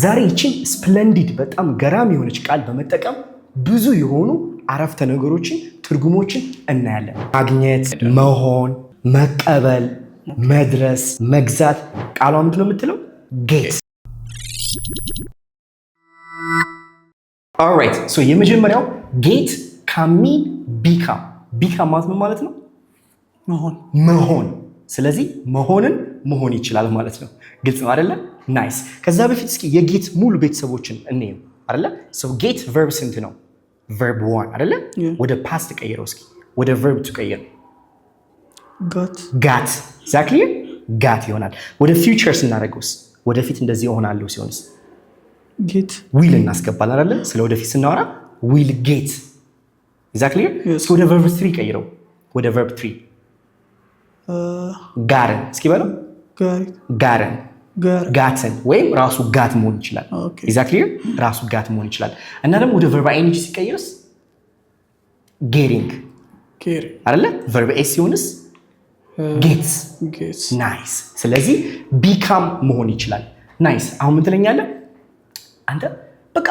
ዛሬ ይችን ስፕሌንዲድ በጣም ገራሚ የሆነች ቃል በመጠቀም ብዙ የሆኑ አረፍተ ነገሮችን ትርጉሞችን እናያለን። ማግኘት፣ መሆን፣ መቀበል፣ መድረስ፣ መግዛት። ቃሏ ምንድን ነው የምትለው? ጌት። ኦልራይት ሶ የመጀመሪያው ጌት ካሚን ቢካም። ቢካም ማለት ምን ማለት ነው? መሆን። ስለዚህ መሆንን መሆን ይችላል ማለት ነው። ግልጽ ነው አይደለ? ናይስ። ከዛ በፊት እስኪ የጌት ሙሉ ቤተሰቦችን እንየው አይደለ? ሶ ጌት ቨርብ ስንት ነው? ቨርብ 1 አይደለ? ወደ ፓስት ቀይረው እስኪ፣ ወደ ቨርብ 2 ቀይረው። ጋት። ኤግዛክትሊ ጋት ይሆናል። ወደ ፊውቸር ስናደርገውስ ወደፊት እንደዚህ ይሆናል ሲሆንስ ጌት ዊል እናስገባለን አይደለ? ስለ ወደፊት ስናወራ ዊል ጌት። ኤግዛክትሊ ወደ ቨርብ 3 ቀይረው፣ ወደ ቨርብ 3 ጋርን እስኪ በለው። ጋርን ጋትን ወይም ራሱ ጋት መሆን ይችላል። ኤግዛክትሊ ራሱ ጋት መሆን ይችላል። እና ደግሞ ወደ ቨርብ አይንጂ ሲቀየርስ ጌቲንግ አይደለ? ቨርብ ኤስ ሲሆንስ ጌትስ። ናይስ። ስለዚህ ቢካም መሆን ይችላል። ናይስ። አሁን ምን ትለኛለህ አንተ? በቃ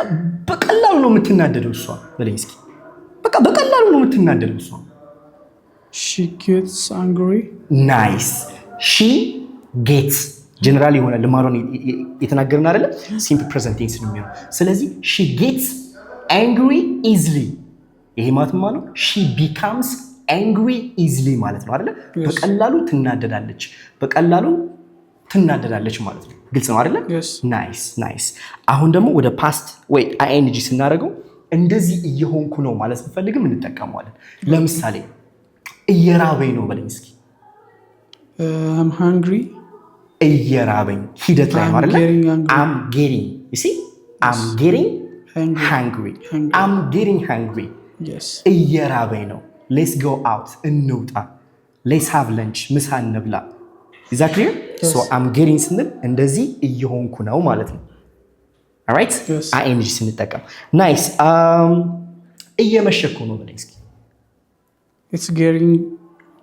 በቀላሉ ነው የምትናደደው እሷ በለኝ እስኪ። በቃ በቀላሉ ነው የምትናደደው እሷ። she gets angry. ናይስ። ሺ ጌትስ ጀነራል የሆነ ልማዷን የተናገርን አይደለ? ሲምፕል ፕሬዘንት ቴንስ ነው የሚሆነው። ስለዚህ ሺ ጌትስ አንግሪ ኢዝሊ። ይሄ ማለት ማለት ነው ሺ ቢካምስ አንግሪ ኢዝሊ ማለት ነው አይደለ? በቀላሉ ትናደዳለች፣ በቀላሉ ትናደዳለች ማለት ነው። ግልጽ ነው አይደለ? ናይስ ናይስ። አሁን ደግሞ ወደ ፓስት ወይ አይኤንጂ ስናደርገው እንደዚህ እየሆንኩ ነው ማለት ስንፈልግም እንጠቀመዋለን። ለምሳሌ እየራበኝ ነው በለኝ እስኪ። I'm hungry. እየራበኝ ሂደት ላይ ነው አይደለ? I'm getting, you see? I'm getting hungry. I'm getting hungry. Yes. እየራበኝ ነው። Let's go out. እንውጣ። Let's have lunch. ምሳ እንብላ። Is that clear? Yes. So I'm getting ስንል እንደዚህ እየሆንኩ ነው ማለት ነው። Alright? Yes. ing ስንጠቀም nice. እየመሸኩ ነው በለኝ እስኪ። It's getting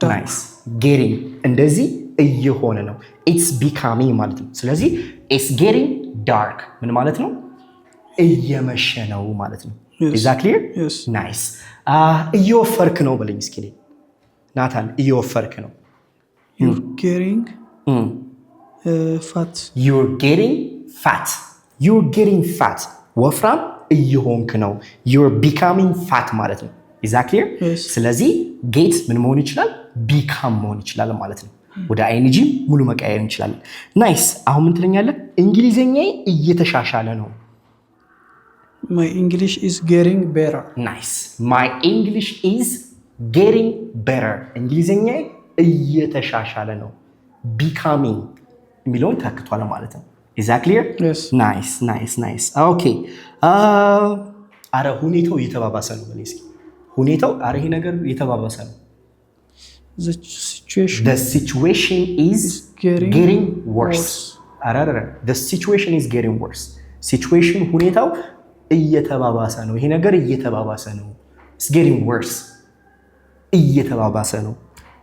dark. Nice. Getting እንደዚህ እየሆነ ነው። It's becoming ማለት ነው። ስለዚህ it's getting dark ምን ማለት ነው? እየመሸ ነው ማለት ነው። Yes. Is that clear? Yes. Nice. እየወፈርክ ነው በለኝ እስኪ። ናታን እየወፈርክ ነው። You're getting fat. You're getting fat. You're getting fat. ወፍራም እየሆንክ ነው። You're becoming fat ማለት ነው። Is that clear? Yes. ስለዚህ ጌት ምን መሆን ይችላል? ቢካም መሆን ይችላል ማለት ነው። ወደ አይንጂ ሙሉ መቀየር እንችላለን። ናይስ። አሁን ምን ትለኛለህ? እንግሊዘኛዬ እየተሻሻለ ነው። My English is getting better. ናይስ። My English is getting better. እንግሊዘኛዬ እየተሻሻለ ነው። becoming የሚለውን ተክቷል ማለት ነው። Is that clear? Yes. ናይስ ናይስ ናይስ። ኦኬ። አረ ሁኔታው እየተባባሰ ነው በለኝ እስኪ። ሁኔታው አረ ይሄ ነገር እየተባባሰ ነው። The situation is getting worse. አረ the situation is getting worse. situation ሁኔታው እየተባባሰ ነው። ይሄ ነገር እየተባባሰ ነው። It's getting worse. እየተባባሰ ነው።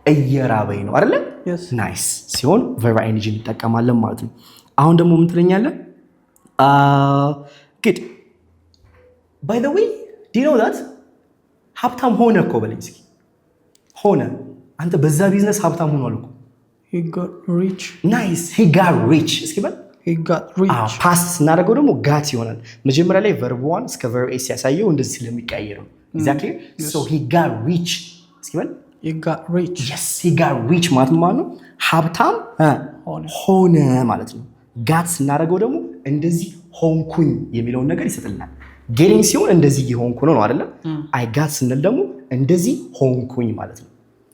እየራበኝ ነው አይደለ? Yes. ናይስ ሲሆን verb ing እንጠቀማለን ማለት ነው። አሁን ደግሞ ምን ትለኛለህ? good. By the way, do you know that ሀብታም ሆነ እኮ በለኝ እስኪ። ሆነ አንተ በዛ ቢዝነስ ሀብታም ሆኗል እኮ። He got rich. ናይስ he got rich እስኪ በል። He got rich. ፓስት ስናደርገው ደግሞ ጋት ይሆናል። መጀመሪያ ላይ verb 1 እስከ verb ኤስ ያሳየው እንደዚህ ስለሚቀየር ነው። Exactly? Yes. So he got rich እስኪ በል። He got rich. Yes, he got rich ማለት ነው ሀብታም ሆነ ማለት ነው። ጋት ስናደርገው ደግሞ እንደዚህ ሆንኩኝ የሚለውን ነገር ይሰጥልናል። ጌቲንግ ሲሆን እንደዚህ እየሆንኩ ነው አይደለ? አይ ጋት ስንል ደግሞ እንደዚህ ሆንኩኝ ማለት ነው።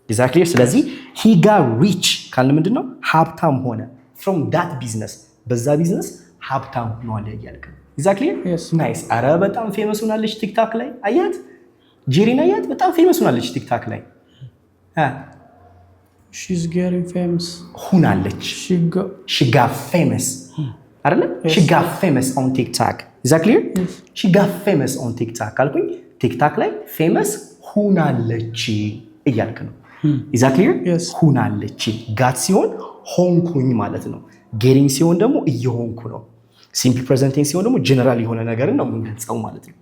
ኤግዛክትሊ። ስለዚህ he got rich ካልን ምንድነው? ሀብታም ሆነ from that business በዛ ቢዝነስ ሀብታም ሆኗል እያልክ ነው። ኤግዛክትሊ። ናይስ። አረ በጣም ፌመስ ሆናለች ቲክታክ ላይ አያት። ጄሪን አያት በጣም ፌመስ ሆናለች ቲክታክ ላይ። She's getting famous. ሆናለች። she got famous አይደለ? she got famous on TikTok. Exactly? Yes. she got famous on TikTok ካልኩኝ ቲክታክ ላይ ፌመስ ሆናለች እያልክ ነው። Exactly? Yes. ሆናለች ጋት ሲሆን ሆንኩኝ ማለት ነው። ጌቲንግ ሲሆን ደግሞ እየሆንኩ ነው። ሲምፕል ፕሬዘንት ቴንስ ሲሆን ደግሞ ጀነራል የሆነ ነገርን ነው የምንገልጸው ማለት ነው።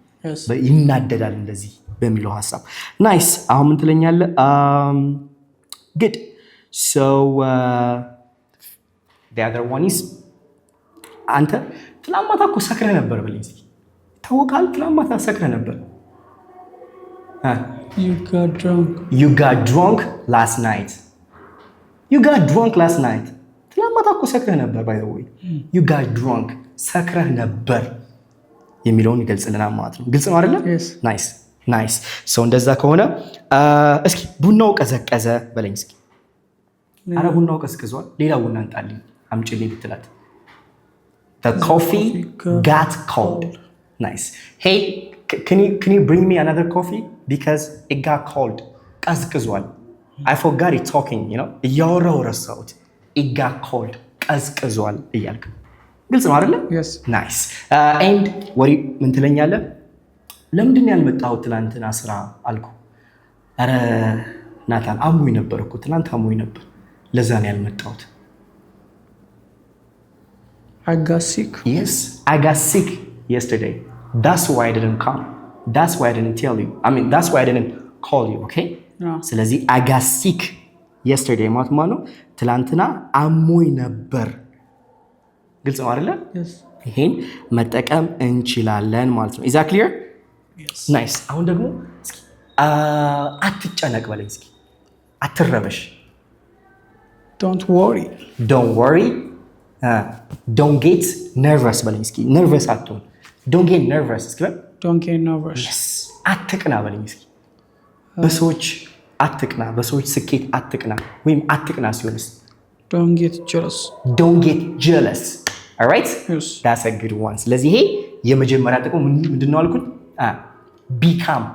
ይናደዳል እንደዚህ በሚለው ሀሳብ። ናይስ። አሁን ምን ትለኛለህ? ግድ ሶ the other one is አንተ ትናንት ማታ እኮ ሰክረህ ነበር በለኝ እስኪ። ታውቃል ትናንት ማታ ሰክረህ ነበር። You got drunk. You got drunk last night. You got drunk last night. ትናንት ማታ እኮ ሰክረህ ነበር by the way. You got drunk ሰክረህ ነበር የሚለውን ይገልጽልናል ማለት ነው። ግልጽ ነው አይደለ? ናይስ ናይስ። ሰው እንደዛ ከሆነ እስኪ ቡናው ቀዘቀዘ በለኝ እስኪ። አረ ቡናው ቀዝቅዟል፣ ሌላ ቡና እንጣልኝ አምጪልኝ ብትላት The coffee got cold. Nice. Hey, can you bring me another coffee because it got cold? ቀዝቅዟል። I forgot it talking, you know? እያወራሁ ረሳሁት። It got cold. ቀዝቅዟል እያልክ ግልጽ ነው አይደለ? Yes. Nice. And what ምን ትለኛለህ? ለምንድን ነው ያልመጣሁት ትናንትና ስራ አልኩ። አረ ናታን አሞኝ ነበር እኮ ትናንት አሞኝ ነበር፣ ለዛ ነው ያልመጣሁት። I got sick. Yes, I got sick yesterday. That's why I didn't come. That's why I didn't tell you. I mean, that's why I didn't call you, okay? ስለዚህ I got sick yesterday ማለት ነው ትላንትና አሞኝ ነበር። ግልጽ ነው አይደለ? Yes. ይሄን መጠቀም እንችላለን ማለት ነው። Is that clear? Yes. Nice. አሁን ደግሞ እስኪ አትጨነቅ በለኝ እስኪ። አትረበሽ። Don't worry. Don't worry. Don't get nervous በለኝ እስኪ። ነርቨስ አትሆን። Don't get nervous እስኪ በል። Don't get nervous. Yes. አትቅና በለኝ እስኪ። በሰዎች አትቅና፣ በሰዎች ስኬት አትቅና ወይም አትቅና ሲሆንስ? Don't get jealous. Don't get jealous. All right? Yes. That's a good one. ስለዚህ ይሄ የመጀመሪያ ጥቅሙ ምንድን ነው አልኩኝ? become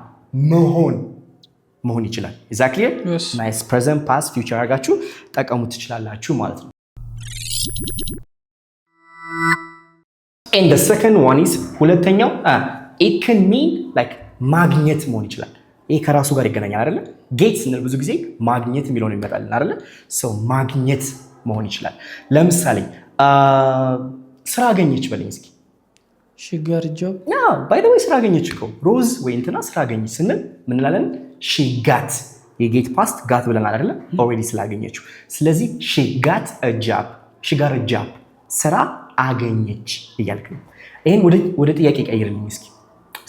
መሆን ይችላል። Is that clear? Yes. Nice. Present, past, future አድርጋችሁ ጠቀሙት ትችላላችሁ ማለት ነው። And the second one is ሁለተኛው it can mean like ማግኘት መሆን ይችላል። ይሄ ከራሱ ጋር ይገናኛል አይደለ? ጌት ስንል ብዙ ጊዜ ማግኘት የሚለውን ይመጣልን አይደለ? ሰው ማግኘት መሆን ይችላል። ለምሳሌ ስራ አገኘች በለኝ እስኪ። She got a job. by the way ስራ አገኘች እኮ ሮዝ ወይ እንትና ስራ አገኘች ስንል ምን እንላለን? she got የጌት ፓስት ጋት ብለናል አይደለ? ኦልሬዲ ስላገኘችው። ስለዚህ she got a job ስራ አገኘች እያልክ ነው። ይሄን ወደ ጥያቄ ቀይርልኝ እስኪ።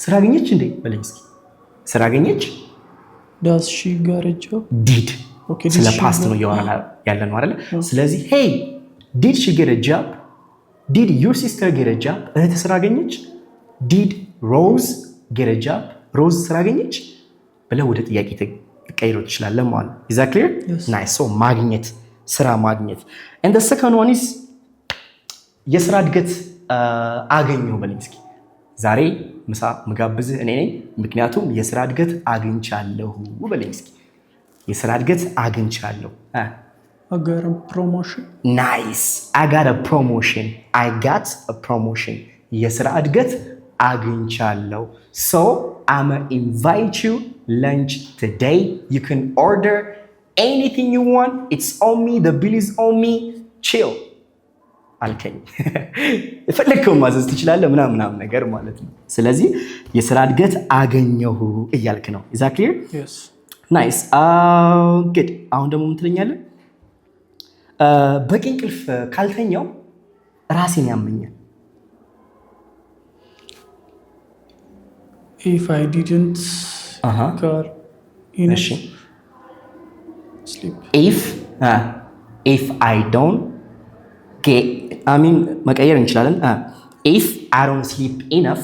ስራ አገኘች እንዴ በለኝ እስኪ። ስራ አገኘች? Does she got a job? did Okay, ስለ ፓስት ነው እያወራን ያለ ነው አይደለ? ስለዚህ hey did she get a job? did your sister get a job? እህት ስራ አገኘች? did Rose get a job? ሮዝ ስራ አገኘች ብለህ ወደ ጥያቄ ተቀይሮ ትችላለህ ማለት ነው። is that clear? Yes. nice. so ማግኘት፣ ስራ ማግኘት። and the second one is የስራ እድገት አገኘሁ በለኝ እስኪ። ዛሬ ምሳ ምጋብዝህ እኔ ነኝ፣ ምክንያቱም የስራ እድገት አግኝቻለሁ በለኝ እስኪ። የስራ እድገት አግኝቻለሁ። I got a promotion. ናይስ። I got a promotion. የስራ እድገት አግኝቻለሁ። so I'm gonna invite you lunch today. You can order anything you want. It's on me. The bill is on me. Chill. አልከኝ የፈለግከውን ማዘዝ ትችላለህ ምናምን ነገር ማለት ነው። ስለዚህ የስራ እድገት አገኘሁ እያልክ ነው። is that clear? Yes. nice. good. አሁን ደግሞ ምን ትለኛለህ? በቂ እንቅልፍ ካልተኛው ራሴን ያመኛል። If I didn't got enough sleep. if I don't መቀየር እንችላለን። if I don't sleep enough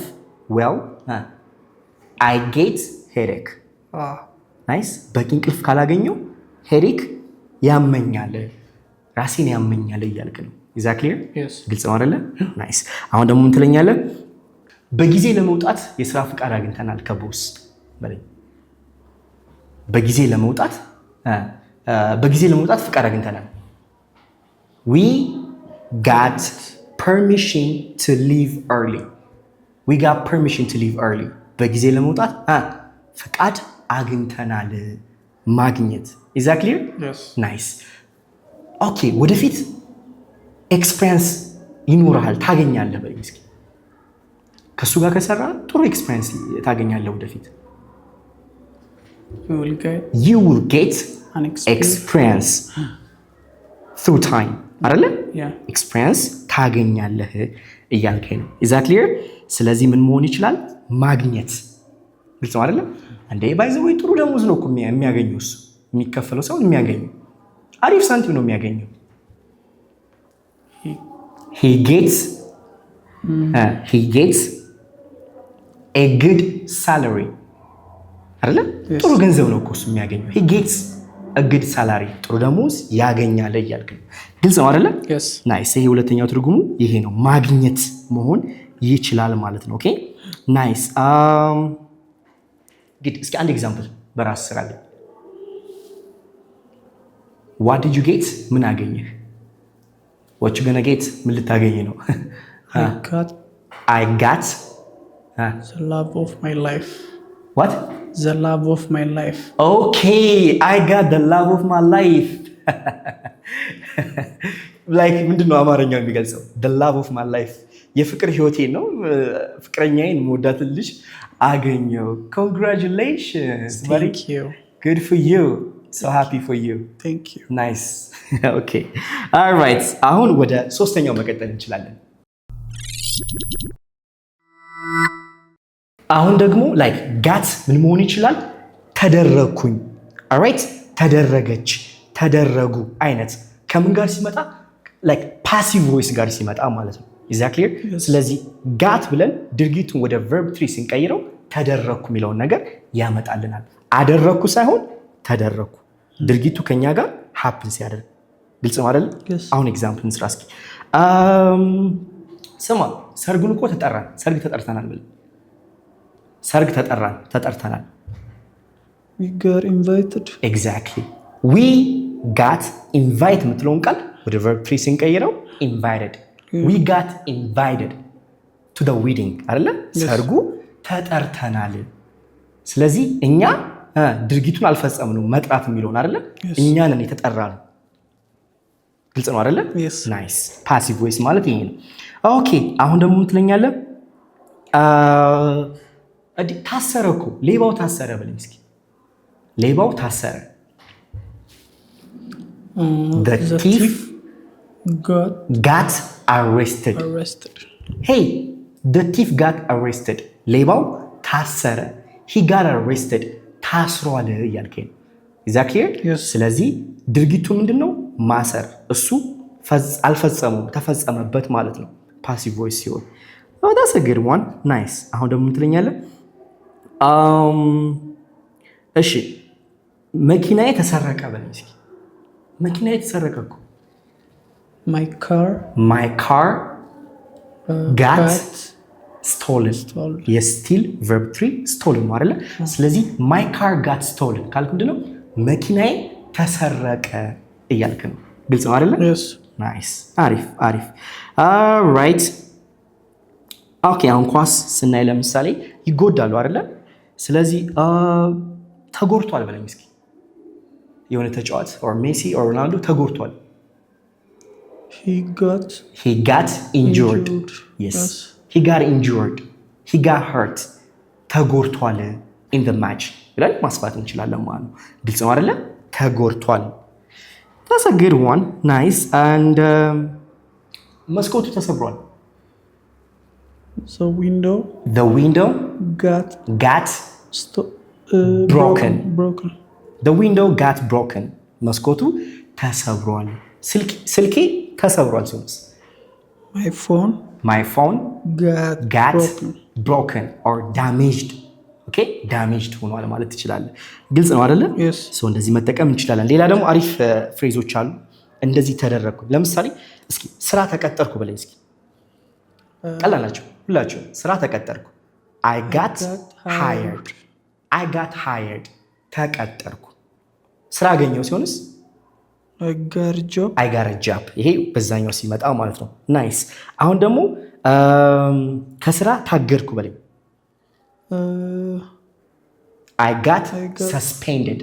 well I get headache. nice. በቂ እንቅልፍ ካላገኘው headache ያመኛል፣ ራሴን ያመኛል እያልክ ነው። is that clear? Yes. ግልጽ ነው አይደለ? nice. አሁን ደግሞ ምን ትለኛለህ? በጊዜ ለመውጣት የስራ ፍቃድ አግኝተናል ከቦስ በለኝ። በጊዜ ለመውጣት ፍቃድ አግኝተናል። we got permission to leave early. በጊዜ ለመውጣት ፍቃድ አግኝተናል። ማግኘት። is that clear? Yes. nice. ኦኬ ወደፊት ኤክስፔሪንስ ይኖርሃል፣ ታገኛለህ በለኝ እስኪ። ከሱ ጋር ከሰራ ጥሩ ኤክስፒሪየንስ ታገኛለህ ወደፊት። you will get an experience through time አይደለ? ኤክስፒሪየንስ ታገኛለህ እያልከኝ ነው። is that clear? ስለዚህ ምን መሆን ይችላል? ማግኘት። ግልጽ ነው አይደለ? እንዴ ባይዘው ጥሩ ደሞዝ ነው እኮ የሚያገኘው እሱ፣ የሚከፈለው ሰው የሚያገኘው አሪፍ ሳንቲም ነው የሚያገኘው። he gets a good salary አይደለ? ጥሩ ገንዘብ ነው እኮ እሱ የሚያገኘው። he gets a good salary ጥሩ ደሞዝ ያገኛል እያልክ ነው። ግልጽ ነው አይደለ? ናይስ። ይሄ ሁለተኛው ትርጉሙ ይሄ ነው፣ ማግኘት መሆን ይችላል ማለት ነው። ኦኬ ናይስ። እስኪ አንድ ኤግዛምፕል በራስ ስራ ላይ what did you get? ምን አገኘህ? what you gonna get? ምን ልታገኝ ነው? I got the love of my life. What? The love of my life. Okay, I got the love of my life. like ምንድነው አማርኛው የሚገልጸው? the love of my life የፍቅር ህይወቴ ነው፣ ፍቅረኛዬን መወዳትን ልጅ አገኘው። Congratulations. Thank you. Good for you. So happy for you. Thank you. Nice. Okay. All right. አሁን ወደ ሶስተኛው መቀጠል እንችላለን። አሁን ደግሞ like got ምን መሆን ይችላል? ተደረኩኝ። all right? ተደረገች፣ ተደረጉ አይነት ከምን ጋር ሲመጣ like passive voice ጋር ሲመጣ ማለት ነው። is that clear? ስለዚህ got ብለን ድርጊቱን ወደ verb 3 ስንቀይረው ተደረኩ የሚለውን ነገር ያመጣልናል። አደረኩ ሳይሆን ተደረኩ፣ ድርጊቱ ከኛ ጋር happen ሲያደርግ። ግልጽ ነው አይደል? አሁን ኤግዛምፕል እንስራ እስኪ። ስማ ሰርጉን እኮ ተጠራን፣ ሰርግ ተጠርተናል ብለን ሰርግ ተጠራን፣ ተጠርተናል። we got invited. exactly we got invite የምትለውን ቃል ወደ verb 3 ስንቀይረው invited. we got invited to the wedding አይደለ? ሰርጉ ተጠርተናል። ስለዚህ እኛ ድርጊቱን አልፈጸምነው፣ መጥራት የሚለውን አይደለ? እኛ ነን የተጠራነው። ግልጽ ነው አይደለ? ናይስ። ፓሲቭ ቮይስ ማለት ይሄ ነው። ኦኬ አሁን ደግሞ ምትለኛለህ? ታሰረ እኮ ሌባው ታሰረ በለኝ እስኪ። ሌባው ታሰረ። the thief got arrested. hey the thief got arrested. ሌባው ታሰረ። he got arrested. ታስሯል እያልከኝ ነው። is that clear? ስለዚህ ድርጊቱ ምንድነው? ማሰር። እሱ አልፈጸመውም፣ ተፈጸመበት ማለት ነው ፓሲቭ ቮይስ ሲሆን። that's a good one. nice. አሁን ደግሞ ምትለኛለህ? እሺ መኪናዬ ተሰረቀ በለኝ እስኪ። መኪናዬ ተሰረቀ እኮ። my car got stolen. የስቲል verb 3 stolen ነው አይደለ? ስለዚህ my car got stolen ካልኩ ምንድነው? መኪናዬ ተሰረቀ እያልክ ነው። ግልጽ ነው አይደለ? ናይስ። አሪፍ አሪፍ። ራይት ኦኬ አሁን ኳስ ስናይ ለምሳሌ ይጎዳሉ አይደለ? ስለዚህ ተጎድቷል በለኝ እስኪ። የሆነ ተጫዋች or ሜሲ or ሮናልዶ ተጎድቷል። he got injured. yes he got injured. he got hurt. ተጎድቷል in the match ብለን ማስፋት እንችላለን ማለት ነው። ግልጽ ነው አይደለ? ተጎድቷል። that's a good one. nice. and መስኮቱ ተሰብሯል። the window got broken. the window got broken. መስኮቱ ተሰብሯል። ስልኬ ተሰብሯል ሲሆንስ? my phone got broken or damaged. okay damaged ሆኗል ማለት ትችላለህ። ግልጽ ነው አይደለ? ሶ እንደዚህ መጠቀም እንችላለን። ሌላ ደግሞ አሪፍ ፍሬዞች አሉ። እንደዚህ ተደረኩ። ለምሳሌ እስኪ ስራ ተቀጠርኩ በለኝ እስኪ። ቀላል ናቸው ሁላችሁ። ስራ ተቀጠርኩ። I got hired. ተቀጠርኩ። ስራ አገኘው ሲሆንስ? I got a job. ይሄ በዛኛው ሲመጣ ማለት ነው። ናይስ። አሁን ደግሞ ከስራ ታገድኩ በለኝ። I got suspended.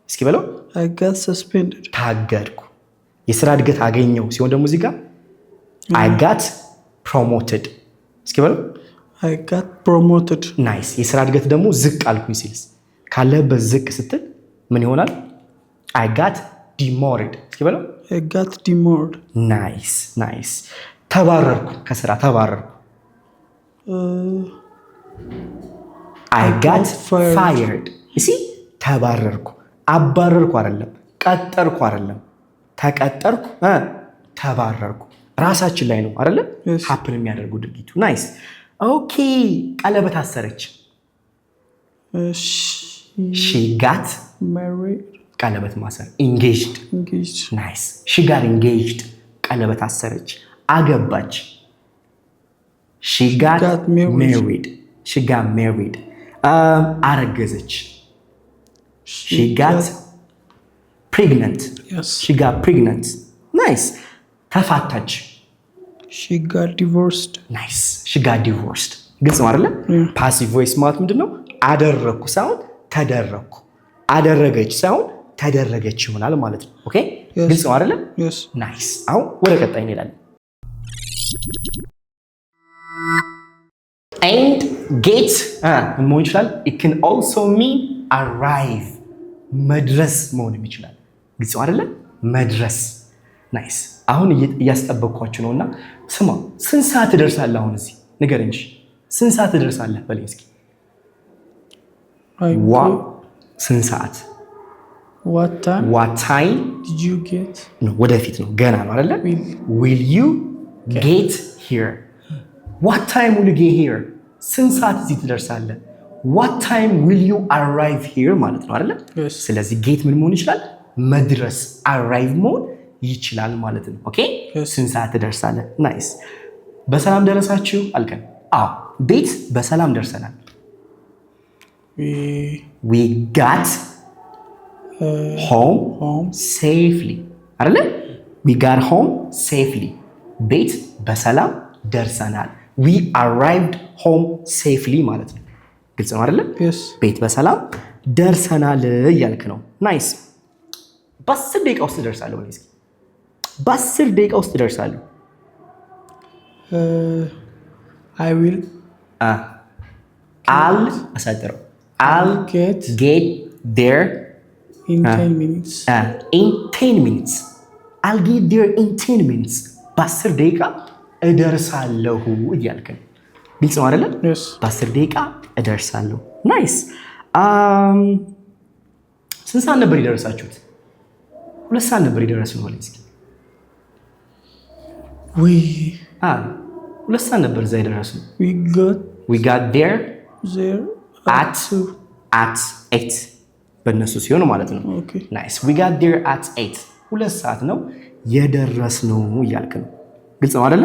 እስኪ በለው። I got suspended. ታገድኩ። የስራ እድገት አገኘው ሲሆን ደግሞ እዚህ ጋር I got promoted እስኪ በሉ I got promoted ናይስ የሥራ እድገት ደግሞ ዝቅ አልኩኝ ሲልስ ካለበት ዝቅ ስትል ምን ይሆናል I got demoted እስኪ በሉ I got demoted ናይስ ተባረርኩ ከሥራ ተባረርኩ I got fired እሺ ተባረርኩ አባረርኩ አይደለም ቀጠርኩ አይደለም ተቀጠርኩ ተባረርኩ ራሳችን ላይ ነው አይደለ ሃፕን የሚያደርጉ ድርጊቱ ናይስ ኦኬ ቀለበት አሰረች she got married ቀለበት ማሰር engaged ናይስ she got engaged ቀለበት አሰረች አገባች she got married አረገዘች she got pregnant she got pregnant nice ተፋታች she got divorced nice she got divorced ግልጽ ነው አይደለ ፓሲቭ ቮይስ ማለት ምንድነው አደረኩ ሳይሆን ተደረኩ አደረገች ሳይሆን ተደረገች ይሆናል ማለት ነው ኦኬ ግልጽ ነው አይደለ ናይስ አሁን ወደ ቀጣይ እንሄዳለን and get ምን መሆን ይችላል it can also mean arrive መድረስ መሆን ይችላል ግልጽ ነው አይደለ መድረስ ናይስ አሁን እያስጠበቅኳችሁ ነውና ስማ ስንት ሰዓት ትደርሳለህ አሁን እዚህ ንገረኝ ስንት ሰዓት ትደርሳለህ በለኝ እስኪ ስንት ሰዓት what time did you get ነው ወደፊት ነው ገና ነው አይደለ will you get here what time will you get here ስንት ሰዓት እዚህ ትደርሳለህ what time will you arrive here ማለት ነው አይደለ ስለዚህ get ምን መሆን ይችላል መድረስ arrive መሆን ይችላል ማለት ነው ኦኬ ስንት ሰዓት ትደርሳለህ ናይስ በሰላም ደረሳችሁ አልከን አዎ ቤት በሰላም ደርሰናል we got home safely አይደለ we got home safely ቤት በሰላም ደርሰናል we arrived home safely ማለት ነው ግልጽ ነው አይደለ ቤት በሰላም ደርሰናል እያልክ ነው ናይስ በ10 ደቂቃ ውስጥ ደርሳለሁ ወይስ በ10 ደቂቃ ውስጥ ደርሳለሁ I will I'll get there in 10 minutes in 10 minutes I'll get there in 10 minutes በ10 ደቂቃ እደርሳለሁ እያልክ ነው ግልጽ ነው አይደለ በ10 ደቂቃ እደርሳለሁ ናይስ ስንት ሰዓት ነበር የደረሳችሁት 2 ሰዓት ነበር የደረስነው ማለት እስኪ ሁለት ሰዓት ነበር እዛ የደረስነው we got there at 8 በእነሱ ሲሆን ማለት ነው ናይስ we got there at 8 ሁለት ሰዓት ነው የደረስነው እያልክ ነው ግልጽ ነው አይደለ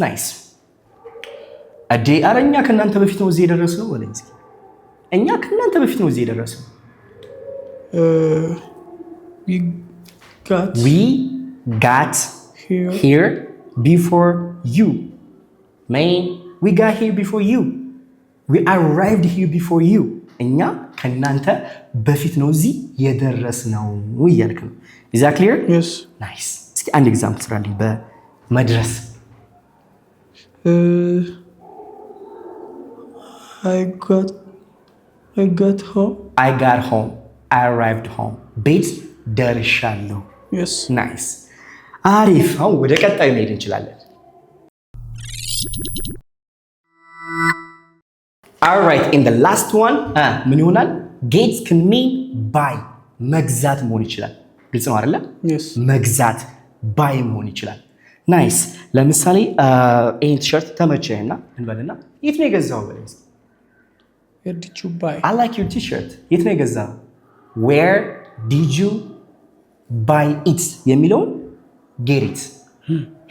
ናይስ አረኛ ከእናንተ በፊት ነው እዚህ የደረስነው ወለኝ እስኪ እኛ ከእናንተ በፊት ነው እዚህ የደረስነው we got here before you man we got here before you we arrived here before you እኛ ከናንተ በፊት ነው እዚህ የደረስነው እያልክ ነው is that clear nice እስኪ አንድ ኤግዛምፕል ስራልኝ በመድረስ I got home I arrived home ቤት ደርሻለሁ nice አሪፍ አሁን ወደ ቀጣዩ መሄድ እንችላለን all right in the last one ምን ይሆናል get can mean buy መግዛት መሆን ይችላል ግልጽ ነው አይደለ መግዛት buy መሆን ይችላል ናይስ ለምሳሌ ይሄን ቲሸርት ተመቸህና እንበልና የት ነው የገዛው በለኝ where did you buy I like your t-shirt የት ነው የገዛው where did you buy it የሚለውን get it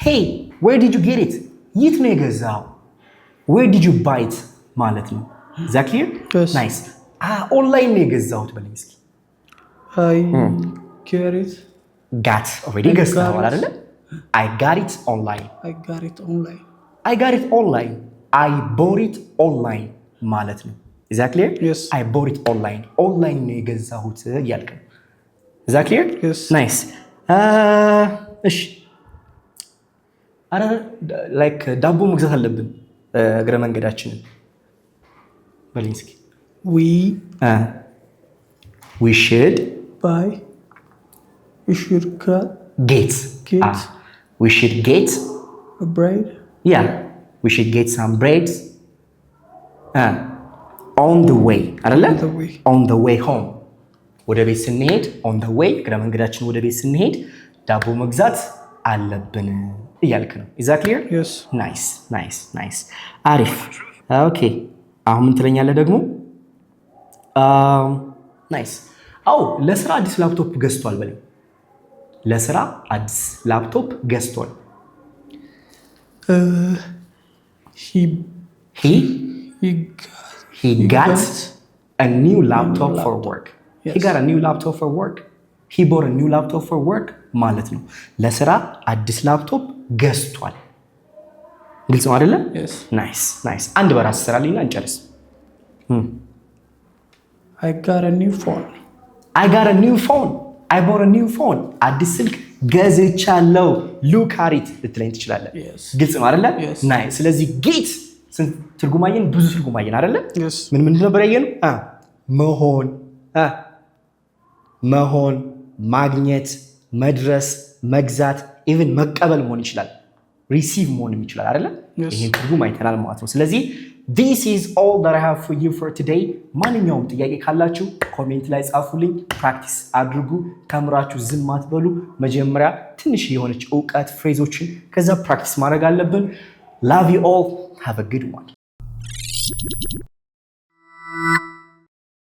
hey where did you get it የት ነው የገዛው where did you buy it ማለት ነው is that clear nice ኦንላይን ነው የገዛሁት በለኝ እስኪ I get it got already ገዝተዋል አይደለ I got it online I got it online I bought it online ማለት ነው is that clear I bought it online ነው የገዛሁት እያልክ ነው is that clear nice እሺ አረ ላይክ ዳቦ መግዛት አለብን እግረ መንገዳችንን በለኝ እስኪ we should buy we should get we should get a bread we should get some breads on the way አይደለ on the way home ወደ ቤት ስንሄድ on the way እግረ መንገዳችን ወደ ቤት ስንሄድ ዳቦ መግዛት አለብን እያልክ ነው is that clear yes nice አሪፍ ኦኬ አሁን ምን ትለኛለህ ደግሞ ናይስ አው ለስራ አዲስ ላፕቶፕ ገዝቷል በለኝ ለስራ አዲስ ላፕቶፕ ገዝቷል he got a new laptop for work yes. he got a new laptop for work he bought a new laptop for work ማለት ነው ለስራ አዲስ ላፕቶፕ ገዝቷል ግልጽ ነው አይደለ yes nice አንድ በራስ ስራልኝና እንጨርስ I got a new phone I bought a new phone አዲስ ስልክ ገዝቻለሁ look at it ልትለኝ ትችላለህ ግልጽ ነው አይደለ nice ስለዚህ get ስንት ትርጉም አየን ብዙ ትርጉም አየን አይደለ ምን ነበር ያየነው መሆን ማግኘት መድረስ መግዛት ኢቭን መቀበል መሆን ይችላል receive መሆንም ይችላል አይደለ ይሄን ትርጉም አይተናል ማለት ነው ስለዚህ this is all that I have for you for today ማንኛውም ጥያቄ ካላችሁ ኮሜንት ላይ ጻፉልኝ ፕራክቲስ አድርጉ ተምራችሁ ዝም አትበሉ መጀመሪያ ትንሽ የሆነች ዕውቀት ፍሬዞችን ከዛ ፕራክቲስ ማድረግ አለብን love you all have a good one